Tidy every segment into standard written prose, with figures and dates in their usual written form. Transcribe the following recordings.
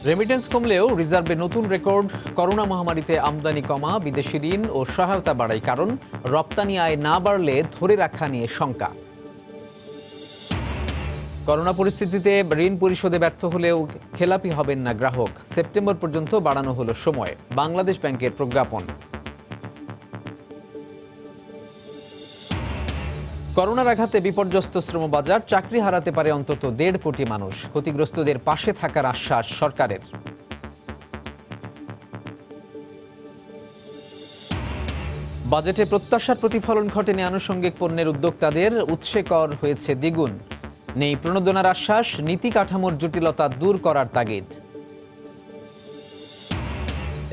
Remittance কমলেও রিজার্ভে নতুন রেকর্ড। করোনা মহামারীতে আমদানি কমা, বিদেশি ঋণ ও সহায়তা বাড়ায় কারণ। রপ্তানি আয় না বাড়লে ধরে রাখা নিয়ে শঙ্কা। করোনা পরিস্থিতিতে ঋণ পরিশোধে ব্যর্থ হলেও খেলাপি হবেন না গ্রাহক। সেপ্টেম্বর পর্যন্ত বাড়ানো হলো সময়, বাংলাদেশ ব্যাংকের প্রজ্ঞাপন। করোনার আঘাতে বিপর্যস্ত শ্রমবাজার, চাকরি হারাতে পারে অন্তত 1.5 কোটি মানুষ। ক্ষতিগ্রস্তদের পাশে থাকার আশ্বাস সরকারের। বাজেটে প্রত্যাশার প্রতিফলন ঘটেনি আনুষঙ্গিক পণ্যের উদ্যোক্তাদের। উৎসে কর হয়েছে দ্বিগুণ। নেই প্রণোদনার আশ্বাস, নীতি কাঠামোর জটিলতা দূর করার তাগিদ।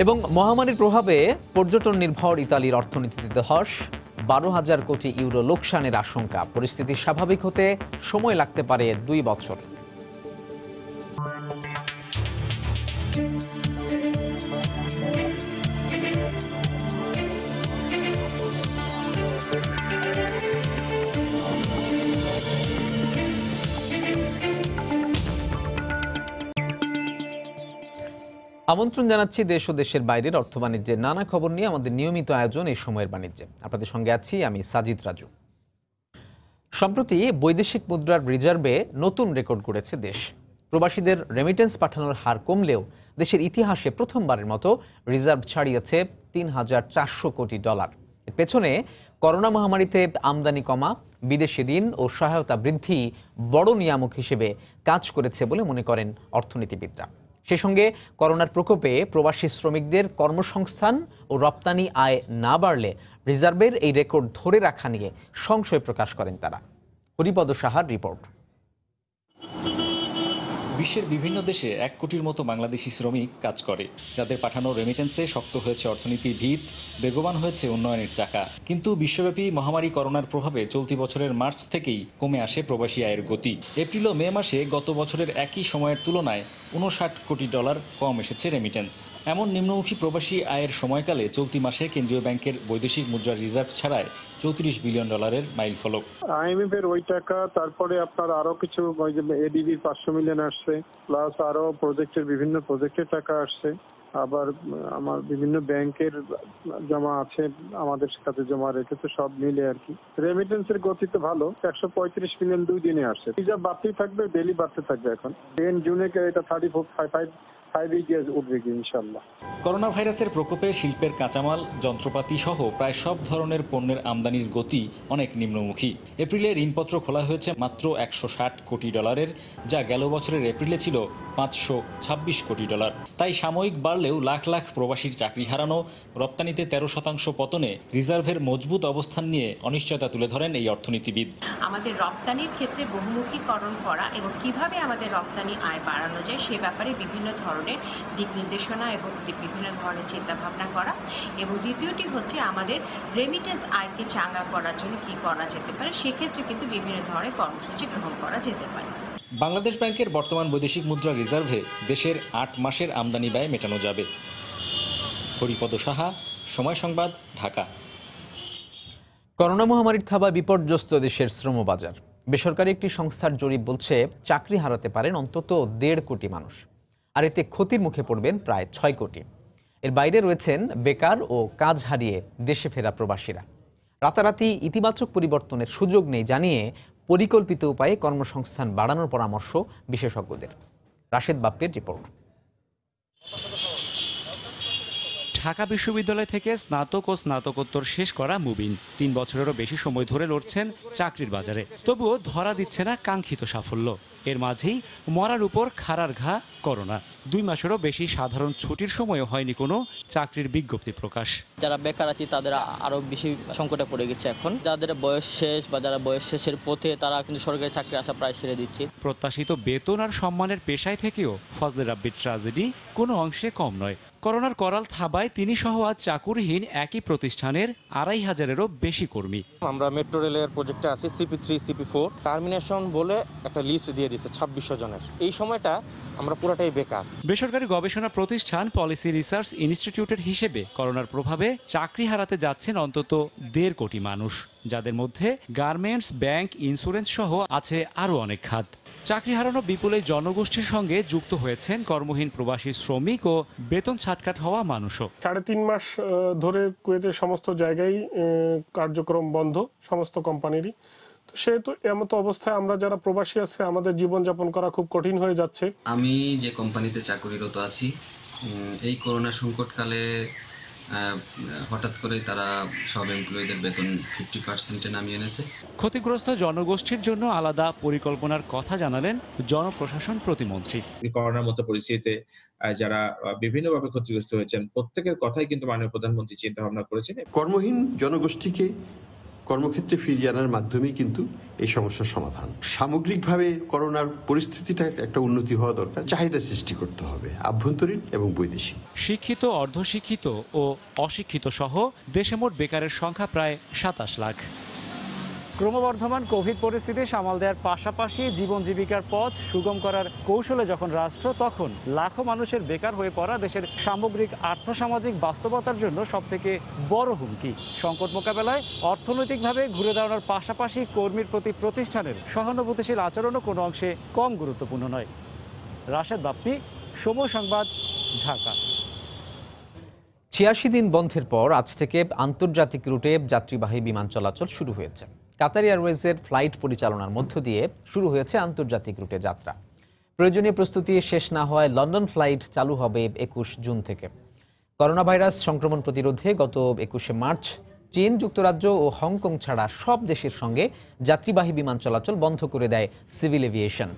এবং মহামারীর প্রভাবে পর্যটন নির্ভর ইতালির অর্থনীতিতে ধস। 12,000 কোটি ইউরো লোকসানের আশঙ্কা। পরিস্থিতি স্বাভাবিক হতে সময় লাগতে পারে 2 বছর। আমন্ত্রণ জানাচ্ছি দেশ ও দেশের বাইরের অর্থ বাণিজ্যের নানা খবর নিয়ে আমাদের নিয়মিত আয়োজন এই সময়ের বাণিজ্যে। আপনাদের সঙ্গে আছি আমি সাজিদ রাজু। সম্প্রতি বৈদেশিক মুদ্রার রিজার্ভে নতুন রেকর্ড গড়েছে দেশ। প্রবাসীদের রেমিটেন্স পাঠানোর হার কমলেও দেশের ইতিহাসে প্রথমবারের মতো রিজার্ভ ছাড়িয়েছে $3,400 কোটি। এর পেছনে করোনা মহামারীতে আমদানি কমা, বিদেশি ঋণ ও সহায়তা বৃদ্ধি বড় নিয়ামক হিসেবে কাজ করেছে বলে মনে করেন অর্থনীতিবিদরা। সেই সঙ্গে করোনার প্রকোপে প্রবাসী শ্রমিকদের কর্মসংস্থান ও রপ্তানি আয় না বাড়লে রিজার্ভের এই রেকর্ড ধরে রাখা নিয়ে সংশয় প্রকাশ করেন তারা। হরিপদ সাহার রিপোর্ট। বিশ্বের বিভিন্ন দেশে 1 কোটির মতো বাংলাদেশি শ্রমিক কাজ করে, যাদের পাঠানো রেমিটেন্সে শক্ত হয়েছে অর্থনীতির ভিত, বেগবান হয়েছে উন্নয়নের চাকা। কিন্তু বিশ্বব্যাপী মহামারী করোনার প্রভাবে চলতি বছরের মার্চ থেকেই কমে আসে প্রবাসী আয়ের গতি। এপ্রিল ও মে মাসে গত বছরের একই সময়ের তুলনায় $59 কোটি কম এসেছে রেমিটেন্স। এমন নিম্নমুখী প্রবাসী আয়ের সময়কালে চলতি মাসে কেন্দ্রীয় ব্যাংকের বৈদেশিক মুদ্রার রিজার্ভ ছাড়ায় $34 বিলিয়ন মাইল ফলক। IMF এর ওই টাকা, তারপরে আপনার আরো কিছু এডিবির 500 মিলিয়ন আসছে, প্লাস আরো বিভিন্ন প্রজেক্টের টাকা আসছে। আবার আমার বিভিন্ন ব্যাংকের জমা আছে, আমাদের কাছে জমা রেখেছে, সব মিলে আর কি রেমিটেন্সের গতি তো ভালো। 135 মিলিয়ন 2 দিনে আসছে। রিজার্ভ বাড়তেই থাকবে, ডেলি বাড়তে থাকবে। এখন জুনে এটা 35 উঠবে কি ইনশাল্লাহ। করোনা ভাইরাসের প্রকোপে শিল্পের কাঁচামাল, যন্ত্রপাতি সহ প্রায় সব ধরনের পণ্যের আমদানির গতি অনেক নিম্নমুখী। এপ্রিলে ঋণপত্র খোলা হয়েছে মাত্র $160 কোটি, যা গেল বছরের এপ্রিলে ছিল $526 কোটি। তাই সাময়িক বাড়লেও লাখ লাখ প্রবাসীর চাকরি হারানো, রপ্তানিতে 13% পতনে রিজার্ভের মজবুত অবস্থান নিয়ে অনিশ্চয়তা তুলে ধরেন এই অর্থনীতিবিদ। আমাদের রপ্তানির ক্ষেত্রে বহুমুখীকরণ করা এবং কিভাবে আমাদের রপ্তানি আয় বাড়ানো যায় সে ব্যাপারে বিভিন্ন ধরনের দিক নির্দেশনা এবং বিভিন্ন ধরনের চিন্তা ভাবনা করা, এবং দ্বিতীয়টি হচ্ছে আমাদের রেমিটেন্স আয়কে চাঙ্গা করার জন্য কি করা যেতে পারে, সেক্ষেত্রে কিন্তু বিভিন্ন ধরনের কর্মসূচি গ্রহণ করা যেতে পারে। বাংলাদেশ ব্যাংকের বর্তমান বৈদেশিক মুদ্রা রিজার্ভে দেশের 8 মাসের আমদানি ব্যয় মেটানো যাবে। হরিপদ সাহা, সময় সংবাদ, ঢাকা। করোনা মহামারীর থাবায় বিপর্যস্ত দেশের শ্রমবাজার। বেসরকারি একটি সংস্থার জরিপ বলছে চাকরি হারাতে পারেন অন্তত 1.5 কোটি মানুষ, আর এতে ক্ষতির মুখে পড়বেন প্রায় 6 কোটি। এর বাইরে রয়েছেন বেকার ও কাজ হারিয়ে দেশে ফেরা প্রবাসীরা। রাতারাতি ইতিবাচক পরিবর্তনের সুযোগ নেই জানিয়ে পরিকল্পিত উপায়ে কর্মসংস্থান বাড়ানোর পরামর্শ বিশেষজ্ঞদের। রাশেদ বাপ্পির রিপোর্ট। ঢাকা বিশ্ববিদ্যালয় থেকে স্নাতক ও স্নাতকোত্তর শেষ করা মুবিন 3 বছরেরও বেশি সময় ধরে লড়ছেন চাকরির বাজারে, তবুও ধরা দিচ্ছে না কাঙ্ক্ষিত সাফল্য। এর মাঝেই মরার উপর খাড়ার ঘা করোনা। 2 মাসেরও বেশি সাধারণ ছুটির সময়ও হয়নি কোনো চাকরির বিজ্ঞপ্তি প্রকাশ। যারা বেকার আছে তাদের আরো বেশি সংকটে পড়ে গেছে। এখন যাদের বয়স শেষ বা যারা বয়স শেষের পথে, তারা কিন্তু সরকারি চাকরি আশা প্রায় ছেড়ে দিচ্ছে। প্রত্যাশিত বেতন আর সম্মানের পেশায় থেকেও ফজলে রাব্বির ট্র্যাজেডি কোনো অংশে কম নয়। করোনার করাল থাবায় তিনি সহ আজ চাকুরিহীন একই প্রতিষ্ঠানের 2,500-এরও বেশি কর্মী। আমরা মেট্রো রেলের প্রজেক্টে আছি, CP3 CP4 টার্মিনেশন বলে একটা লিস্ট দিয়ে দিচ্ছে 2600 জনের। এই সময়টা আমরা পুরোটাই বেকার। বেসরকারি গবেষণা প্রতিষ্ঠান পলিসি রিসার্চ ইনস্টিটিউটের হিসেবে করোনার প্রভাবে চাকরি হারাতে যাচ্ছেন অন্তত 1.5 কোটি মানুষ, যাদের মধ্যে গার্মেন্টস, ব্যাংক, ইন্স্যুরেন্স সহ আছে আরও অনেক খাত। চাকরি হারানো বিপুল এই জনগোষ্ঠীর সঙ্গে যুক্ত হয়েছেন কর্মহীন প্রবাসী শ্রমিক ও বেতন ছাটকাট হওয়া মানুষও। 3.5 মাস ধরে কুয়েতের সমস্ত জায়গায় কার্যক্রম বন্ধ, সমস্ত কোম্পানিরই। তো সেহেতু এমত অবস্থায় আমরা যারা প্রবাসী আছে আমাদের জীবনযাপন করা খুব কঠিন হয়ে যাচ্ছে। আমি যে কোম্পানিতে চাকরিরত আছি, এই করোনা সংকটকালে হঠাৎ করেই তারা সব এমপ্লয়ীদের বেতন 50% নামিয়ে এনেছে। ক্ষতিগ্রস্ত জনগোষ্ঠীর জন্য আলাদা পরিকল্পনার কথা জানালেন জনপ্রশাসন প্রতিমন্ত্রী। করোনার মতো পরিস্থিতিতে যারা বিভিন্নভাবে ক্ষতিগ্রস্ত হয়েছেন প্রত্যেকের কথাই কিন্তু মাননীয় প্রধানমন্ত্রী চিন্তা ভাবনা করেছেন। কর্মহীন জনগোষ্ঠীকে কর্মক্ষেত্রে ফিরিয়ে আনার মাধ্যমেই কিন্তু এই সমস্যার সমাধান। সামগ্রিকভাবে করোনার পরিস্থিতিটা একটা উন্নতি হওয়া দরকার, চাহিদা সৃষ্টি করতে হবে আভ্যন্তরীণ এবং বৈদেশিক। শিক্ষিত, অর্ধশিক্ষিত ও অশিক্ষিত সহ দেশে মোট বেকারের সংখ্যা প্রায় 27 লাখ। ক্রমবর্ধমান কোভিড পরিস্থিতি সামাল দেওয়ার পাশাপাশি জীবন জীবিকার পথ সুগম করার কৌশলে যখন রাষ্ট্র, তখন লাখো মানুষের বেকার হয়ে পড়া দেশের সামগ্রিক আর্থসামাজিক বাস্তবতার জন্য সবথেকে বড় হুমকি। সংকট মোকাবেলায় অর্থনৈতিকভাবে ঘুরে দাঁড়ানোর পাশাপাশি কর্মীর প্রতি প্রতিষ্ঠানের সহানুভূতিশীল আচরণও কোনো অংশে কম গুরুত্বপূর্ণ নয়। রাশেদ বাপ্পি, সময় সংবাদ, ঢাকা। ৮৬ দিন বন্ধের পর আজ থেকে আন্তর্জাতিক রুটে যাত্রীবাহী বিমান চলাচল শুরু হয়েছে। কাতার এয়ারওয়েজের ফ্লাইট পরিচালনার মধ্য দিয়ে শুরু হয়েছে আন্তর্জাতিক রুটে যাত্রা। প্রয়োজনীয় প্রস্তুতি শেষ না হওয়ায় লন্ডন ফ্লাইট চালু হবে ২১ জুন থেকে। করোনা ভাইরাস সংক্রমণ প্রতিরোধে গত ২১শে মার্চ চীন, যুক্তরাজ্য ও হংকং ছাড়া সব দেশের সঙ্গে যাত্রীবাহী বিমান চলাচল বন্ধ করে দেয় সিভিল এভিয়েশন।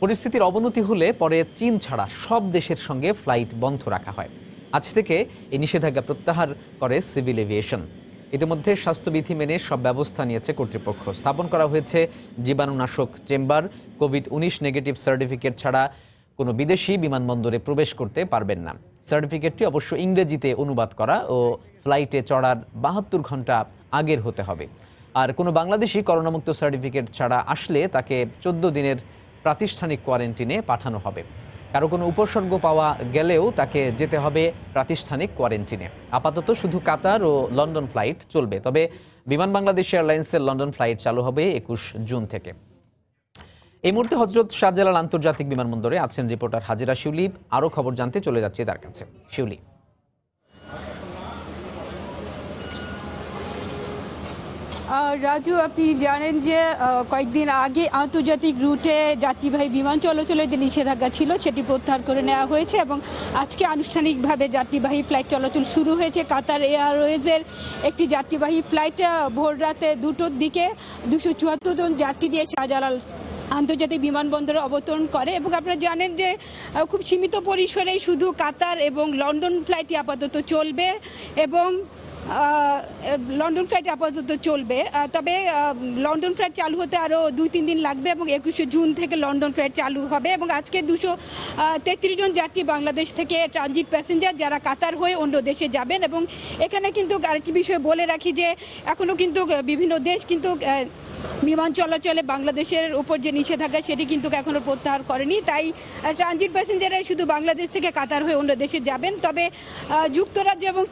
পরিস্থিতির অবনতি হলে পরে চীন ছাড়া সব দেশের সঙ্গে ফ্লাইট বন্ধ রাখা হয়। আজ থেকে এই নিষেধাজ্ঞা প্রত্যাহার করে সিভিল এভিয়েশন। ইতিমধ্যে স্বাস্থ্যবিধি মেনে সব ব্যবস্থা নিয়েছে কর্তৃপক্ষ। স্থাপন করা হয়েছে জীবাণুনাশক চেম্বার। কোভিড-19 নেগেটিভ সার্টিফিকেট ছাড়া কোনো বিদেশি বিমানবন্দরে প্রবেশ করতে পারবেন না। সার্টিফিকেটটি অবশ্য ইংরেজিতে অনুবাদ করা ও ফ্লাইটে চড়ার ৭২ ঘন্টা আগের হতে হবে। আর কোনো বাংলাদেশি করোনামুক্ত সার্টিফিকেট ছাড়া আসলে তাকে ১৪ দিনের প্রাতিষ্ঠানিক কোয়ারেন্টিনে পাঠানো হবে। কারো কোনো উপসর্গ পাওয়া গেলেও তাকে যেতে হবে প্রাতিষ্ঠানিক কোয়ারেন্টিনে। আপাতত শুধু কাতার ও লন্ডন ফ্লাইট চলবে, তবে বিমান বাংলাদেশ এয়ারলাইন্সের লন্ডন ফ্লাইট চালু হবে ২১ জুন থেকে। এই মুহূর্তে হজরত শাহজালাল আন্তর্জাতিক বিমানবন্দরে আছেন রিপোর্টার হাজিরা শিউলি। আরও খবর জানতে চলে যাচ্ছি তার কাছে। শিউলি, রাজু, আপনি জানেন যে কয়েকদিন আগে আন্তর্জাতিক রুটে যাত্রীবাহী বিমান চলাচলের যে নিষেধাজ্ঞা ছিল সেটি প্রত্যাহার করে নেওয়া হয়েছে এবং আজকে আনুষ্ঠানিকভাবে যাত্রীবাহী ফ্লাইট চলাচল শুরু হয়েছে। কাতার এয়ারওয়েজের একটি যাত্রীবাহী ফ্লাইট ভোর রাতে 2টোর দিকে 274 জন যাত্রী দিয়ে শাহজালাল আন্তর্জাতিক বিমানবন্দরে অবতরণ করে এবং আপনারা জানেন যে খুব সীমিত পরিসরেই শুধু কাতার এবং লন্ডন ফ্লাইটই আপাতত চলবে এবং লন্ডন ফ্লাইট আপাতত চলবে। তবে লন্ডন ফ্লাইট চালু হতে আরও 2-3 দিন লাগবে এবং 21শে জুন থেকে লন্ডন ফ্লাইট চালু হবে এবং আজকে 233 জন যাত্রী বাংলাদেশ থেকে ট্রানজিট প্যাসেঞ্জার যারা কাতার হয়ে অন্য দেশে যাবেন। এবং এখানে কিন্তু আরেকটি বিষয় বলে রাখি যে এখনও কিন্তু বিভিন্ন দেশ কিন্তু বিমান চলাচলে বাংলাদেশের উপর যে নিষেধাজ্ঞা সেটি কিন্তু এখনও প্রত্যাহার করেনি। তাই ট্রানজিট প্যাসেঞ্জাররা শুধু বাংলাদেশ থেকে কাতার হয়ে অন্য দেশে যাবেন। তবে যুক্তরাজ্য এবং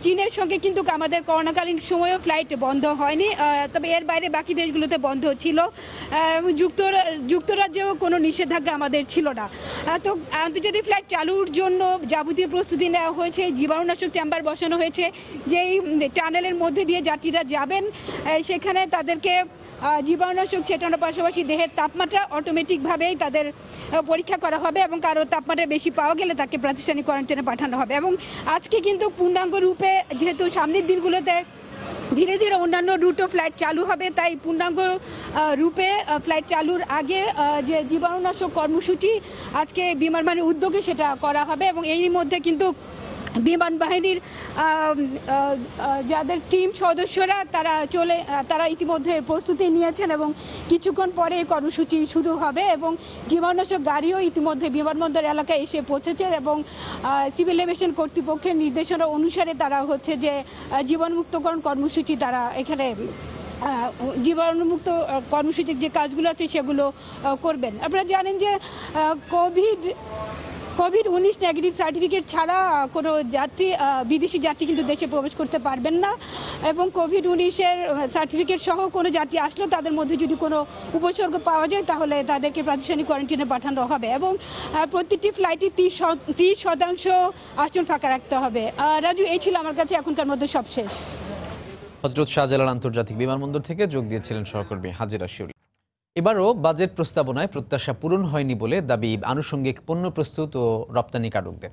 চীনের সঙ্গে কিন্তু আমাদের করোনাকালীন সময়েও ফ্লাইট বন্ধ হয়নি, তবে এর বাইরে বাকি দেশগুলোতে বন্ধ ছিল। যুক্তরাজ্যেও কোনো নিষেধাজ্ঞা আমাদের ছিল না। তো আন্তর্জাতিক ফ্লাইট চালুর জন্য যাবতীয় প্রস্তুতি নেওয়া হয়েছে। জীবাণুনাশক চেম্বার বসানো হয়েছে। যেই টানেলের মধ্যে দিয়ে যাত্রীরা যাবেন সেখানে তাদেরকে জীবাণুনাশক ছেটানোর পাশাপাশি দেহের তাপমাত্রা অটোমেটিকভাবেই তাদের পরীক্ষা করা হবে এবং কারো তাপমাত্রা বেশি পাওয়া গেলে তাকে প্রাতিষ্ঠানিক কোয়ারেন্টাইনে পাঠানো হবে। এবং আজকে কিন্তু পূর্ণাঙ্গ রূপে যেহেতু সামনের দিনগুলোতে ধীরে ধীরে অন্যান্য রুটও ফ্লাইট চালু হবে, তাই পূর্ণাঙ্গ রূপে ফ্লাইট চালুর আগে যে জীবাণুনাশক কর্মসূচি আজকে বিমান বাহিনীর উদ্যোগে সেটা করা হবে। এবং এরই মধ্যে কিন্তু বিমান বাহিনীর যাদের টিম সদস্যরা তারা ইতিমধ্যে প্রস্তুতি নিয়েছেন এবং কিছুক্ষণ পরে কর্মসূচি শুরু হবে এবং জীবাণুনাশক গাড়িও ইতিমধ্যে বিমানবন্দর এলাকায় এসে পৌঁছেছে এবং সিভিল এভিয়েশন কর্তৃপক্ষের নির্দেশনা অনুসারে তারা হচ্ছে যে জীবাণুমুক্তকরণ কর্মসূচি তারা এখানে জীবাণুমুক্ত কর্মসূচির যে কাজগুলো আছে সেগুলো করবেন। আপনারা জানেন যে কোভিড-19 নেগেটিভ সার্টিফিকেট ছাড়া কোনো যাত্রী বিদেশি যাত্রী কিন্তু দেশে প্রবেশ করতে পারবেন না, এবং কোভিড-19-এর সার্টিফিকেট সহ কোনো যাত্রী আসলেও তাদের মধ্যে যদি কোনো উপসর্গ পাওয়া যায় তাহলে তাদেরকে প্রাতিষ্ঠানিক কোয়ারেন্টাইনে পাঠানো হবে, এবং প্রতিটি ফ্লাইটে 30% আসন ফাঁকা রাখতে হবে। রাজু, এই ছিল আমার কাছে এখনকার মধ্যে সব শেষ। হযরত শাহজালাল আন্তর্জাতিক বিমানবন্দর থেকে যোগ দিয়েছিলেন সহকর্মী হাজিরা শিউরি। এবারও বাজেট প্রস্তাবনায় প্রত্যাশা পূরণ হয়নি বলে দাবি আনুষঙ্গিক পণ্য প্রস্তুত ও রপ্তানিকারকদের।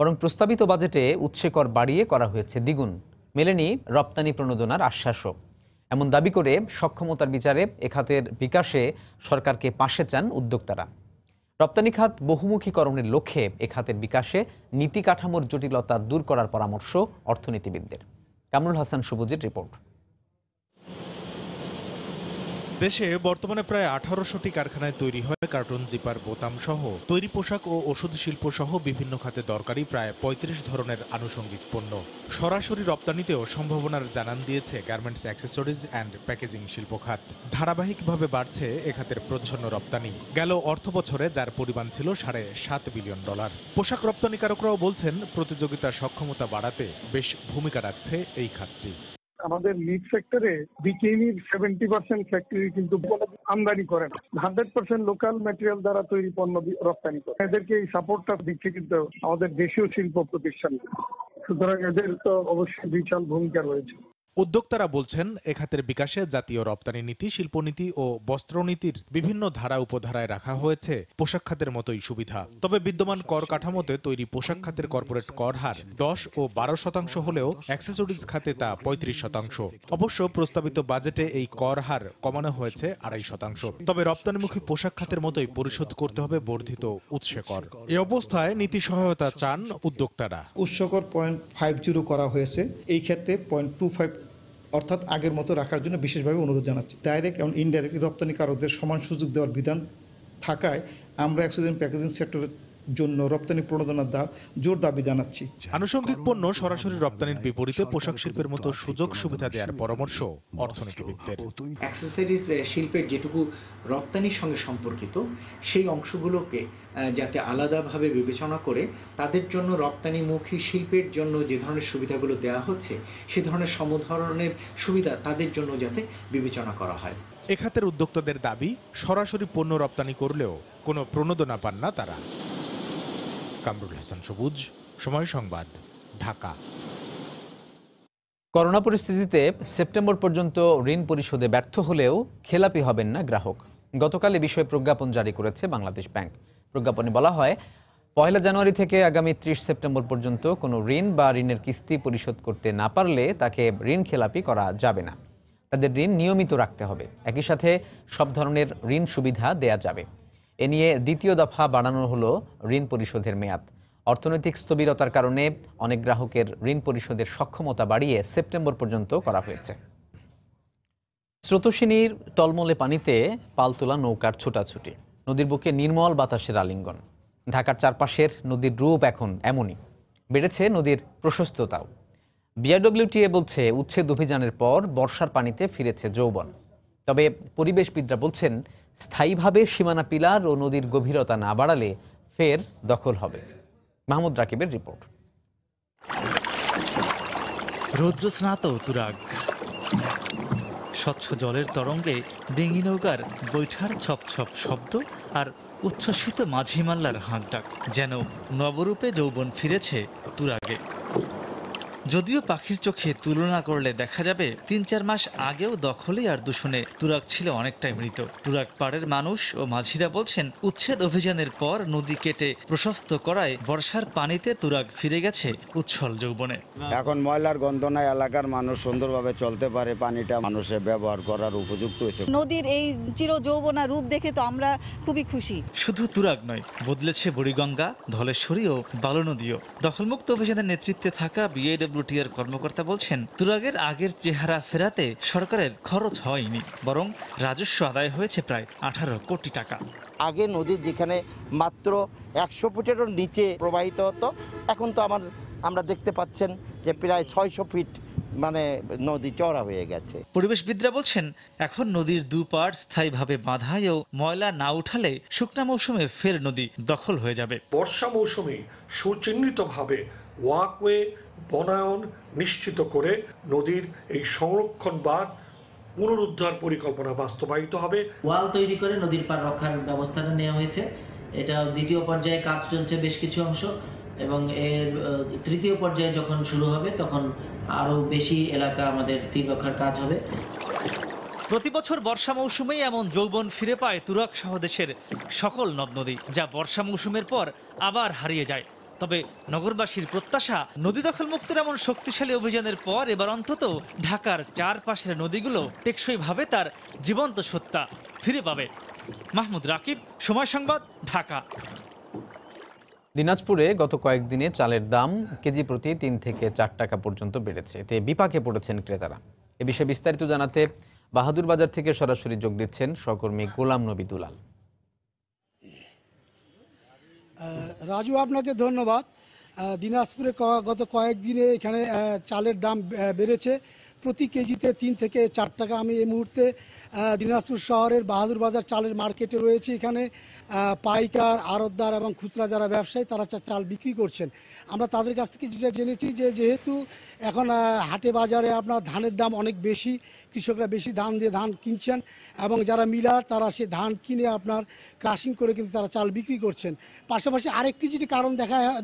বরং প্রস্তাবিত বাজেটে উৎসে কর বাড়িয়ে করা হয়েছে দ্বিগুণ, মেলেনি রপ্তানি প্রণোদনার আশ্বাসও। এমন দাবি করে সক্ষমতার বিচারে এ খাতের বিকাশে সরকারকে পাশে চান উদ্যোক্তারা। রপ্তানি খাত বহুমুখীকরণের লক্ষ্যে এ খাতের বিকাশে নীতি কাঠামোর জটিলতা দূর করার পরামর্শ অর্থনীতিবিদদের। কামরুল হাসান সবুজের রিপোর্ট। দেশে বর্তমানে প্রায় 1800টি কারখানায় তৈরি হয় কার্টুন, জিপার, বোতাম সহ তৈরি পোশাক ও ওষুধ শিল্প সহ বিভিন্ন খাতে দরকারি প্রায় 35 ধরনের আনুষঙ্গিক পণ্য। সরাসরি রপ্তানিতেও সম্ভাবনার জানান দিয়েছে গার্মেন্টস, অ্যাক্সেসরিজ অ্যান্ড প্যাকেজিং শিল্প খাত। ধারাবাহিকভাবে বাড়ছে এ খাতের প্রচ্ছন্ন রপ্তানি। গেল অর্থ বছরে যার পরিমাণ ছিল $7.5 বিলিয়ন। পোশাক রপ্তানিকারকরাও বলছেন প্রতিযোগিতার সক্ষমতা বাড়াতে বেশ ভূমিকা রাখছে এই খাতটি। আমাদের লিড সেক্টরে বিকিনির 70% ফ্যাক্টরি কিন্তু আমদানি করে না, 100% লোকাল ম্যাটেরিয়াল দ্বারা তৈরি পণ্য রপ্তানি করে। এদেরকে এই সাপোর্টটা দিচ্ছে কিন্তু আমাদের দেশীয় শিল্প প্রতিষ্ঠান, সুতরাং এদের তো অবশ্যই বিশাল ভূমিকা রয়েছে। উদ্যোক্তারা বলছেন এ খাতের বিকাশে জাতীয় রপ্তানি নীতি, শিল্পনীতি ও বস্ত্রনীতির বিভিন্ন ধারা উপধারায় রাখা হয়েছে পোশাক খাতের মতোই সুবিধা। তবে বিদ্যমান কর কাঠামোতে তৈরি পোশাক খাতের কর্পোরেট কর হার 10 ও 12% হলেও অ্যাক্সেসরিজ খাতে তা 35%। অবশ্য প্রস্তাবিত বাজেটে এই কর হার কমানো হয়েছে 2.5%। তবে রপ্তানিমুখী পোশাক খাতের মতোই পরিশোধ করতে হবে বর্ধিত উৎসে কর। এ অবস্থায় নীতি সহায়তা চান উদ্যোক্তারা। উৎসকর 0.50 করা হয়েছে, এই ক্ষেত্রে 0.25 অর্থাৎ আগের মতো রাখার জন্য বিশেষভাবে অনুরোধ জানাচ্ছি। ডাইরেক্ট এবং ইনডাইরেক্ট রপ্তানিকারকদের সমান সুযোগ দেওয়ার বিধান থাকায় আমরা অ্যাক্সেসরিজ প্যাকেজিং সেক্টরের জন্য রপ্তানি প্রণোদনার জোর দাবি জানাচ্ছি। আনুষঙ্গিক পণ্য সরাসরি রপ্তানির বিপরীতে পোশাক শিল্পের মতো সুযোগ সুবিধা দেওয়ার পরামর্শ অর্থনীতিবিদদের। অ্যাক্সেসরিজ শিল্পের যেটুকু রপ্তানির সঙ্গে সম্পর্কিত সেই অংশগুলোকে যাতে আলাদাভাবে বিবেচনা করে তাদের জন্য রপ্তানিমুখী শিল্পের জন্য যে ধরনের সুবিধাগুলো দেওয়া হচ্ছে সে ধরনের সমধরনের সুবিধা তাদের জন্য যাতে বিবেচনা করা হয়। এ খাতের উদ্যোক্তাদের দাবি, সরাসরি পণ্য রপ্তানি করলেও কোনো প্রণোদনা পান না তারা। কামরুল হাসান সবুজ, সময় সংবাদ, ঢাকা। করোনা পরিস্থিতিতে সেপ্টেম্বর পর্যন্ত ঋণ পরিশোধে ব্যর্থ হলেও খেলাপি হবেন না গ্রাহক। গতকাল এ বিষয়ে প্রজ্ঞাপন জারি করেছে বাংলাদেশ ব্যাংক। প্রজ্ঞাপনে বলা হয়, 1 জানুয়ারি থেকে আগামী 30 সেপ্টেম্বর পর্যন্ত কোনো ঋণ বা ঋণের কিস্তি পরিশোধ করতে না পারলে তাকে ঋণ খেলাপি করা যাবে না। তাদের ঋণ নিয়মিত রাখতে হবে, একই সাথে সব ধরনের ঋণ সুবিধা দেয়া যাবে। এ নিয়ে দ্বিতীয় দফা বাড়ানো হলো ঋণ পরিশোধের মেয়াদ। অর্থনৈতিক স্থবিরতার কারণে অনেক গ্রাহকের ঋণ পরিশোধের সক্ষমতা বাড়িয়ে সেপ্টেম্বর পর্যন্ত করা হয়েছে। স্রোতস্বিনীর টলমলে পানিতে পাল তোলা নৌকার ছোটাছুটি, নদীর বুকে নির্মল বাতাসের আলিঙ্গন। ঢাকার চারপাশের নদীর রূপ এখন এমনই, বেড়েছে নদীর প্রশস্ততাও। বিআরডব্লিউটিএ বলছে, উচ্ছেদ অভিযানের পর বর্ষার পানিতে ফিরেছে যৌবন। তবে পরিবেশবিদরা বলছেন, স্থায়ীভাবে সীমানা পিলার ও নদীর গভীরতা না বাড়ালে ফের দখল হবে। মাহমুদ রাকিবের রিপোর্ট। রৌদ্রস্নাত তুরাগ, স্বচ্ছ জলের তরঙ্গে ডিঙি নৌকার বৈঠার ছপ ছপ শব্দ আর উচ্ছ্বসিত মাঝি মাল্লার হাঁকডাক, যেন নবরূপে যৌবন ফিরেছে তুরাগে। যদিও পাখির চোখে তুলনা করলে দেখা যাবে 3-4 মাস আগেও দখলে আর দূষণে তুরাগ ছিল অনেকটাই মৃত। তুরাগ পাড়ের মানুষ ও মাঝিরা বলছেন, উচ্ছেদ অভিযানের পর নদী কেটে প্রশস্ত করায় বর্ষার পানিতে তুরাগ ফিরে গেছে উচ্ছল যৌবনে। এখন ময়লার গন্ধ নাই, এলাকার মানুষ সুন্দরভাবে চলতে পারে, পানিটা মানুষের ব্যবহার করার উপযুক্ত হয়েছে। নদীর এই চির যৌবনা রূপ দেখে তো আমরা খুবই খুশি। শুধু তুরাগ নয়, বদলেছে বুড়িগঙ্গা, ধলেশ্বরী ও বালু নদীও। দখলমুক্ত অভিযানের নেতৃত্বে থাকা বিআইডব্লিউটিএর কর্মকর্তা বলছেন, তুরাগের আগের চেহারা ফেরাতে সরকারের খরচ হয়নি, বরং রাজস্ব আদায় হয়েছে প্রায় 18 কোটি টাকা। আগে নদী যেখানে মাত্র 100 ফুটেরও নিচে প্রবাহিত হতো, এখন তো আমরা দেখতে পাচ্ছেন যে প্রায় 600 ফিট মানে নদী চওড়া হয়ে গেছে। পরিবেশবিদরা বলছেন এখন নদীর দুপাড় স্থায়ীভাবে বাঁধায় ও ময়লা না উঠালে শুকনা মৌসুমে ফের নদী দখল হয়ে যাবে। বর্ষা মৌসুমে সুচিহ্নিতভাবে ওয়াকওয়ে বনায়ন নিশ্চিত করে নদীর এই সংরক্ষণ বাঁধ পুনরুদ্ধার পরিকল্পনা বাস্তবায়িত হবে। ওয়াল তৈরি করে নদীর পার রক্ষার ব্যবস্থাটা নেওয়া হয়েছে। এটা দ্বিতীয় পর্যায়ে কাজ চলছে বেশ কিছু অংশ, এবং এর তৃতীয় পর্যায়ে যখন শুরু হবে তখন আরও বেশি এলাকা আমাদের তীর রক্ষার কাজ হবে। প্রতি বছর বর্ষা মৌসুমেই এমন যৌবন ফিরে পায় তুরাগ সহ দেশের সকল নদ নদী, যা বর্ষা মৌসুমের পর আবার হারিয়ে যায়। তবে নগরবাসীর প্রত্যাশা, নদী দখল মুক্তির এমন শক্তিশালী অভিযানের পর এবার অন্তত ঢাকার চারপাশের নদীগুলো টেকসইভাবে তার জীবন্ত সত্তা ফিরে পাবে। মাহমুদ রাকিব, সময় সংবাদ, ঢাকা। দিনাজপুরে গত কয়েকদিনে চালের দাম কেজি প্রতি 3 থেকে 4 টাকা পর্যন্ত বেড়েছে। এতে বিপাকে পড়েছেন ক্রেতারা। এ বিষয়ে বিস্তারিত জানাতে বাহাদুর বাজার থেকে সরাসরি যোগ দিচ্ছেন সহকর্মী গোলাম নবী দুলাল। রাজু, আপনাকে ধন্যবাদ। দিনাজপুরে গত কয়েকদিনে এখানে চালের দাম বেড়েছে প্রতি কেজিতে 3 থেকে 4 টাকা। আমি এই মুহূর্তে দিনাজপুর শহরের বাহাদুর বাজার চালের মার্কেটে রয়েছে। এখানে পাইকার, আড়তদার এবং খুচরা যারা ব্যবসায়ী তারা চাল বিক্রি করছেন। আমরা তাদের কাছ থেকে যেটা জেনেছি যে যেহেতু এখন হাটে বাজারে আপনার ধানের দাম অনেক বেশি, কৃষকরা বেশি ধান দিয়ে ধান কিনছেন এবং যারা মিলার তারা সে ধান কিনে আপনার ক্রাশিং করে কিন্তু তারা চাল বিক্রি করছেন। পাশাপাশি আরেকটি যেটি কারণ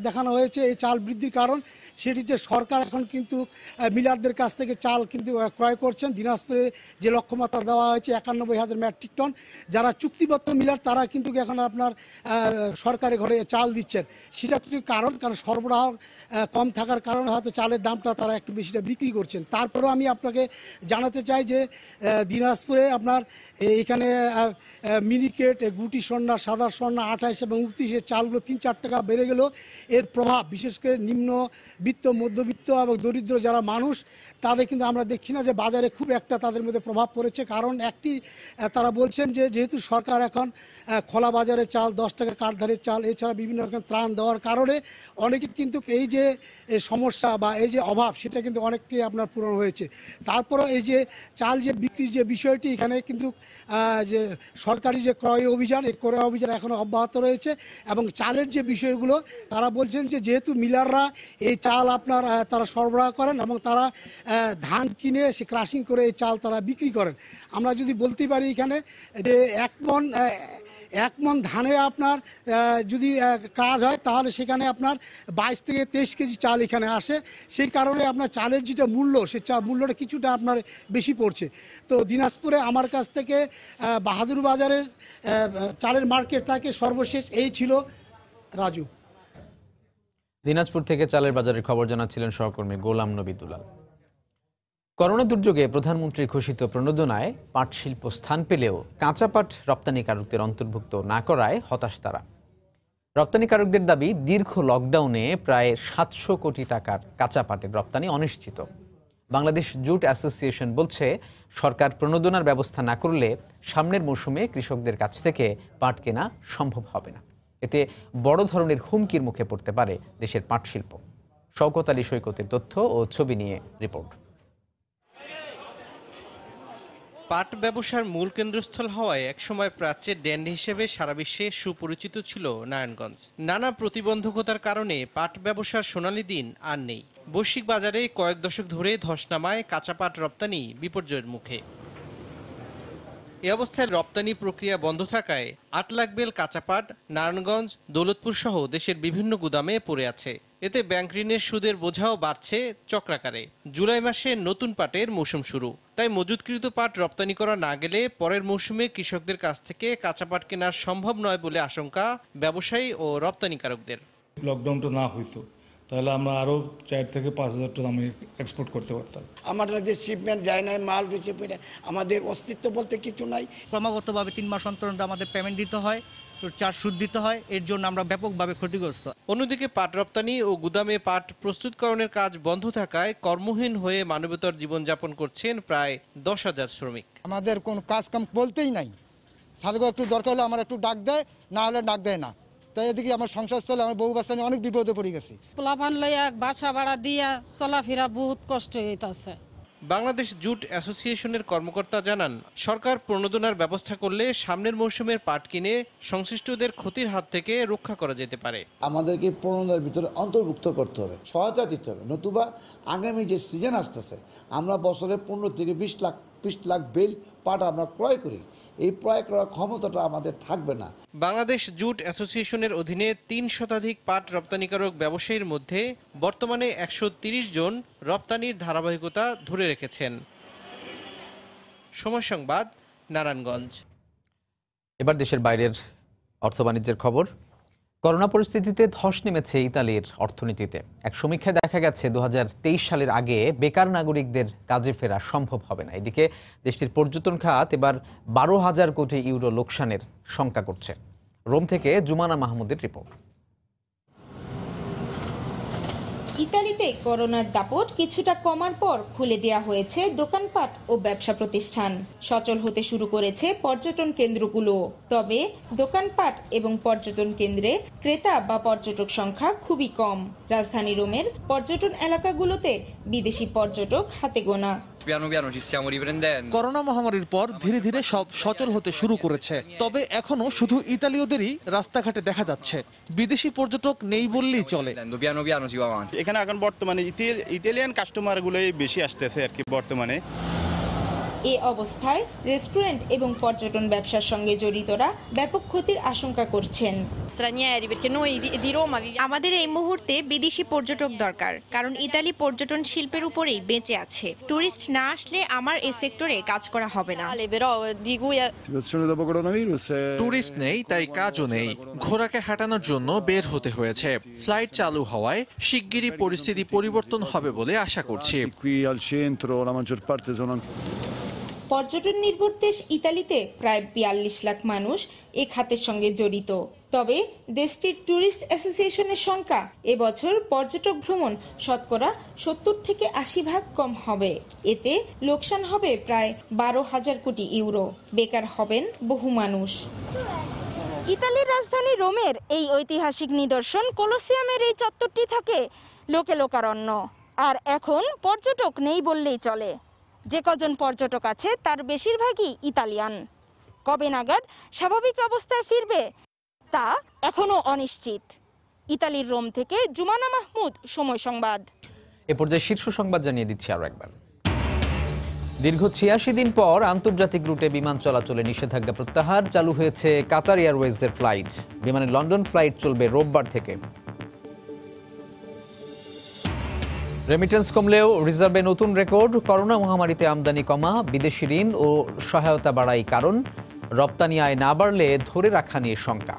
দেখানো হয়েছে এই চাল বৃদ্ধির কারণ, সেটি যে সরকার এখন কিন্তু মিলারদের কাছ থেকে চাল কিন্তু ক্রয় করছেন। দিনাজপুরে যে লক্ষ্যমাত্রা দেওয়া হয়েছে 91,000 মেট্রিক টন, যারা চুক্তিবদ্ধ মিলার তারা কিন্তু এখন আপনার সরকারি ঘরে চাল দিচ্ছেন। সেটা একটি কারণ সরবরাহ কম থাকার কারণে হয়তো চালের দামটা তারা একটু বেশিটা বিক্রি করছেন। তারপরেও আমি আপনাকে জানাতে চাই যে দিনাজপুরে আপনার এখানে মিনিকেট, গুটি সন্না, সাদা সন্না 28 এবং 29 চালগুলো 3-4 টাকা বেড়ে গেল। এর প্রভাব বিশেষ করে নিম্নবিত্ত, মধ্যবিত্ত এবং দরিদ্র যারা মানুষ তাদের কিন্তু আমরা দেখছি না যে বাজারে খুব একটা তাদের মধ্যে প্রভাব পড়েছে। কারণ একটি তারা বলছেন যে যেহেতু সরকার এখন খোলা বাজারে চাল 10 টাকা কাঠধারের চাল এছাড়া বিভিন্ন রকম ত্রাণ দেওয়ার কারণে অনেকে কিন্তু এই যে সমস্যা বা এই যে অভাব সেটা কিন্তু অনেকটাই আপনার পূরণ হয়েছে। তারপরেও এই যে চাল যে বিক্রির যে বিষয়টি এখানে কিন্তু যে সরকারি যে ক্রয় অভিযান, এই ক্রয় অভিযান এখনও অব্যাহত রয়েছে এবং চালের যে বিষয়গুলো তারা বলছেন যে যেহেতু মিলাররা এই চাল আপনার তারা সরবরাহ করেন এবং তারা ধান কিনে সে ক্রাশিং করে এই চাল তারা বিক্রি করেন। আমরা যদি বলতে পারি এখানে যে এক মন ধানে আপনার যদি কাজ হয় তাহলে সেখানে আপনার 22 থেকে 23 কেজি চাল এখানে আসে। সেই কারণে আপনার চালের যেটা মূল্য সে মূল্যটা কিছুটা আপনার বেশি পড়ছে। তো দিনাজপুরে আমার কাছ থেকে বাহাদুর বাজারে চালের মার্কেট থাকে সর্বশেষ এই ছিল। রাজু, দিনাজপুর থেকে চালের বাজারের খবর জানাচ্ছিলেন সহকর্মী গোলাম নবী দুলাল। করোনা দুর্যোগে প্রধানমন্ত্রীর ঘোষিত প্রণোদনায় পাট শিল্প স্থান পেলেও কাঁচা পাট রপ্তানিকারকদের অন্তর্ভুক্ত না করায় হতাশ তারা। রপ্তানিকারকদের দাবি দীর্ঘ লকডাউনে প্রায় 700 কোটি টাকার কাঁচা পাটের রপ্তানি অনিশ্চিত। বাংলাদেশ জুট অ্যাসোসিয়েশন বলছে সরকার প্রণোদনার ব্যবস্থা না করলে সামনের মৌসুমে কৃষকদের কাছ থেকে পাট কেনা সম্ভব হবে না। এতে বড় ধরনের হুমকির মুখে পড়তে পারে দেশের পাট শিল্প। শওকত আলী সৈকতের তথ্য ও ছবি নিয়ে রিপোর্ট। পাট ব্যবসার মূল কেন্দ্রস্থল হওয়ায় একসময় প্রাচ্যের ড্যান্ডি হিসেবে সারা বিশ্বে সুপরিচিত ছিল নারায়ণগঞ্জ। নানা প্রতিবন্ধকতার কারণে পাট ব্যবসার সোনালী দিন আর নেই। বৈশ্বিক বাজারে কয়েক দশক ধরে ধস নামায় কাঁচা পাট রপ্তানি বিপর্যয়ের মুখে। এ অবস্থায় রপ্তানি প্রক্রিয়া বন্ধ থাকায় 8 লাখ বেল কাঁচা পাট নারায়ণগঞ্জ, দৌলতপুর সহ দেশের বিভিন্ন গুদামে পড়ে আছে। এতে ব্যাংক ঋণের সুদের বোঝাও বাড়ছে চক্রাকারে। জুলাই মাসে নতুন পাটের মৌসুম শুরু, তাই মজুতকৃত পাট রপ্তানি করা না গেলে পরের মৌসুমে কৃষকদের কাছ থেকে কাঁচা পাট কেনা সম্ভব নয় বলে আশঙ্কা ব্যবসায়ী ও রপ্তানিকারকদের। লকডাউনটা না হইতো তাহলে আমরা আরও 4 থেকে 5,000 টন আমি এক্সপোর্ট করতে পারতাম। আমাদের যে শিপমেন্ট যায় নাই, মাল রিসিপ্ট, আমাদের অস্তিত্ব বলতে কিছু নাই। ক্রমাগতভাবে 3 মাস অন্তর আমাদের পেমেন্ট দিতে হয়, চার্জ সুদ দিতে হয়, এর জন্য আমরা ব্যাপকভাবে ক্ষতিগ্রস্ত। অন্যদিকে পাট রপ্তানি ও গুদামে পাট প্রস্তুতকরণের কাজ বন্ধ থাকায় কর্মহীন হয়ে মানবেতর জীবনযাপন করছেন প্রায় 10,000 শ্রমিক। আমাদের কোনো কাজ কাম বলতেই নাই। সালগো একটু দরকার হলে আমার একটু ডাক দেয়, না হলে ডাক দেয় না। তাই এদিকে আমার সংসার চলে, আমার বউ বাচ্চা নিয়ে অনেক বিপদে পড়ে গেছি। পোলাপান লইয়া বাসা ভাড়া দিয়া চলাফেরা বহুত কষ্ট হইতাছে। বাংলাদেশ জুট অ্যাসোসিয়েশনের কর্মকর্তা জানান, সরকার প্রণোদনার ব্যবস্থা করলে সামনের মৌসুমের পাট কিনে সংশ্লিষ্টদের ক্ষতির হাত থেকে রক্ষা করা যেতে পারে। আমাদেরকে প্রণোদনার ভিতরে অন্তর্ভুক্ত করতে হবে, সহায়তা দিতে হবে, নতুবা আগামী যে সিজন আসতেছে আমরা বছরে 15 থেকে 20 লাখ বেল পাট আমরা ক্রয় করি, এই ক্রয় করার ক্ষমতাটা আমাদের থাকবে না। বাংলাদেশ জুট অ্যাসোসিয়েশনের অধীনে 3 শতাধিক পাট রপ্তানিকারক ব্যবসায়ীর মধ্যে বর্তমানে 130 জন রপ্তানির ধারাবাহিকতা ধরে রেখেছেন। সময় সংবাদ, নারায়ণগঞ্জ। এবার দেশের বাইরের অর্থ বাণিজ্যের খবর। করোনা পরিস্থিতিতে ধস নেমেছে ইতালির অর্থনীতিতে। এক সমীক্ষায় দেখা গেছে 2023 সালের আগে বেকার নাগরিকদের কাজে ফেরা সম্ভব হবে না। এদিকে দেশটির পর্যটন খাত এবার 12,000 কোটি ইউরো লোকসানের শঙ্কা করছে। রোম থেকে জুমানা মাহমুদের রিপোর্ট। ইতালিতে করোনার দাপট কিছুটা কমার পর খুলে দেয়া হয়েছে দোকানপাট ও ব্যবসা প্রতিষ্ঠান। সচল হতে শুরু করেছে পর্যটন কেন্দ্রগুলো। তবে দোকানপাট এবং পর্যটন কেন্দ্রে ক্রেতা বা পর্যটক সংখ্যা খুবই কম। রাজধানী রোমের পর্যটন এলাকাগুলোতে বিদেশি পর্যটক হাতে গোনা। করোনা মহামারীর পর ধীরে ধীরে সব সচল হতে শুরু করেছে, তবে এখনো শুধু ইতালীয়দেরই রাস্তাঘাটে দেখা যাচ্ছে। বিদেশি পর্যটক নেই বললেই চলে। এখানে এখন বর্তমানে ইতালিয়ান কাস্টমার গুলোই বেশি আসতেছে আর কি বর্তমানে। এ অবস্থায় রেস্টুরেন্ট এবং পর্যটন ব্যবসার সঙ্গে জড়িতরা ব্যাপক ক্ষতির আশঙ্কা করছেন। আমাদের এই মুহূর্তে বিদেশি পর্যটক দরকার, কারণ ইতালি পর্যটন শিল্পের উপরেই বেঁচে আছে। টুরিস্ট না আসলে আমার এই সেক্টরে কাজ করা হবে না। টুরিস্ট নেই, তাই কাজও নেই। ঘোড়াকে হাঁটানোর জন্য বের হতে হয়েছে। ফ্লাইট চালু হওয়ায় শিগগিরই পরিস্থিতি পরিবর্তন হবে বলে আশা করছি। পর্যটন নির্ভর দেশ ইতালিতে প্রায় 42 লাখ মানুষ এ খাতের সঙ্গে জড়িত। তবে দেশটির ট্যুরিস্ট অ্যাসোসিয়েশনের সংখ্যা এবছর পর্যটক ভ্রমণ শতকরা 70 থেকে 80% কম হবে। এতে লোকসান হবে প্রায় 12,000 কোটি ইউরো। বেকার হবেন বহু মানুষ। ইতালির রাজধানী রোমের এই ঐতিহাসিক নিদর্শন কলোসিয়ামের এই চত্বরটি থাকে লোকে লোকারণ্য। আর এখন পর্যটক নেই বললেই চলে। যে কজন পর্যটক আছে তার বেশিরভাগই ইতালিয়ান। কবে নাগাদ স্বাভাবিক অবস্থায় ফিরবে তা এখনো অনিশ্চিত। ইতালির রোম থেকে জুমানা মাহমুদ, সময় সংবাদ। এ পর্যায়ে শীর্ষ সংবাদ জানিয়ে দিচ্ছি আরো একবার। দীর্ঘ 86 দিন পর আন্তর্জাতিক রুটে বিমান চলাচলে নিষেধাজ্ঞা প্রত্যাহার। চালু হয়েছে কাতার এয়ারওয়েজের ফ্লাইট। বিমানের লন্ডন ফ্লাইট চলবে রোববার থেকে। রেমিটেন্স কমলেও রিজার্ভে নতুন রেকর্ড। করোনা মহামারীতে আমদানি কমা, বিদেশি ঋণ ও সহায়তা বাড়াই কারণ। রপ্তানি আয় না বাড়লে ধরে রাখা নিয়ে শঙ্কা।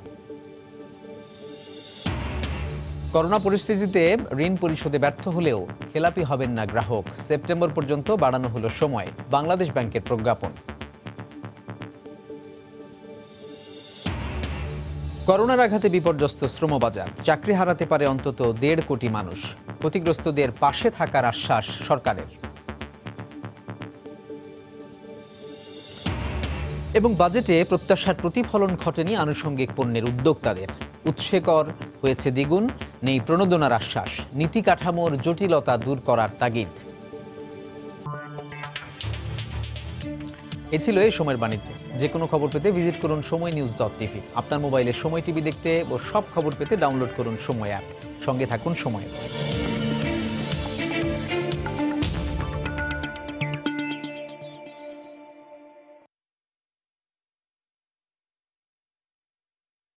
করোনা পরিস্থিতিতে ঋণ পরিশোধে ব্যর্থ হলেও খেলাপি হবেন না গ্রাহক। সেপ্টেম্বর পর্যন্ত বাড়ানো হলো সময়, বাংলাদেশ ব্যাংকের প্রজ্ঞাপন। করোনার আঘাতে বিপর্যস্ত শ্রমবাজার। চাকরি হারাতে পারে অন্তত 1.5 কোটি মানুষ। ক্ষতিগ্রস্তদের পাশে থাকার আশ্বাস সরকারের। এবং বাজেটে প্রত্যাশার প্রতিফলন ঘটেনি আনুষঙ্গিক পণ্যের উদ্যোক্তাদের। উৎসে কর হয়েছে দ্বিগুণ, নেই প্রণোদনার আশ্বাস। নীতি কাঠামোর জটিলতা দূর করার তাগিদ। এ ছিল এই সময়ের বাণিজ্যে। যে কোনো খবর পেতে ভিজিট করুন সময়নিউজ.tv। আপনার মোবাইলে সময় টিভি দেখতে ও সব খবর পেতে ডাউনলোড করুন সময় অ্যাপ। সঙ্গে থাকুন সময়।